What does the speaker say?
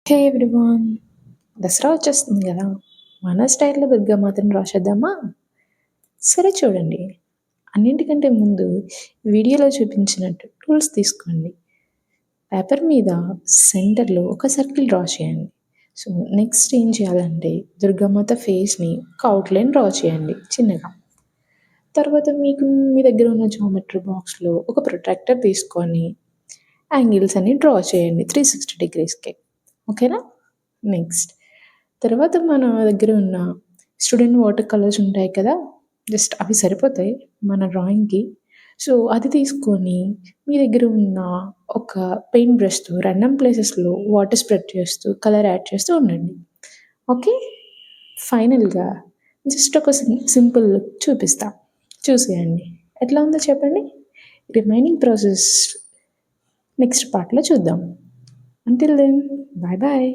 హే everyone! Dasara వచ్చేస్తుంది గదా! మన స్టైల్‌లో దుర్గామాతను డ్రా చేద్దామా? సరే చూడండి. అన్నింటికంటే ముందు వీడియోలో చూపించినట్టు టూల్స్ తీసుకోండి. పేపర్ మీద సెంటర్‌లో ఒక సర్కిల్ డ్రా చేయండి. సో, నెక్స్ట్ ఏం చేయాలంటే దుర్గామాత ఫేస్‌ని ఒక అవుట్‌లైన్ డ్రా చేయండి చిన్నగా. తర్వాత మీ దగ్గర ఉన్న జామెట్రీ బాక్స్‌లో ఒక ప్రొట్రాక్టర్ తీసుకొని యాంగిల్స్ అన్ని డ్రా చేయండి 360 డిగ్రీస్‌కి. ఓకేనా? నెక్స్ట్ తర్వాత మన దగ్గర ఉన్న స్టూడెంట్ వాటర్ కలర్స్ ఉంటాయి కదా! జస్ట్ అవి సరిపోతాయి మన డ్రాయింగ్‌కి. సో, అది తీసుకొని మీ దగ్గర ఉన్న ఒక పెయింట్ బ్రష్‌తో రాండమ్ ప్లేసెస్‌లో వాటర్ స్ప్రెడ్ చేస్తూ, కలర్ యాడ్ చేస్తూ ఉండండి. ఓకే. ఫైనల్‌గా జస్ట్ ఒక సింపుల్ లుక్ చూపిస్తా. చూసేయండి. ఎట్లా ఉందో చెప్పండి? రిమైనింగ్ ప్రాసెస్ నెక్స్ట్ పార్ట్‌లో చూద్దాం. Until then bye bye.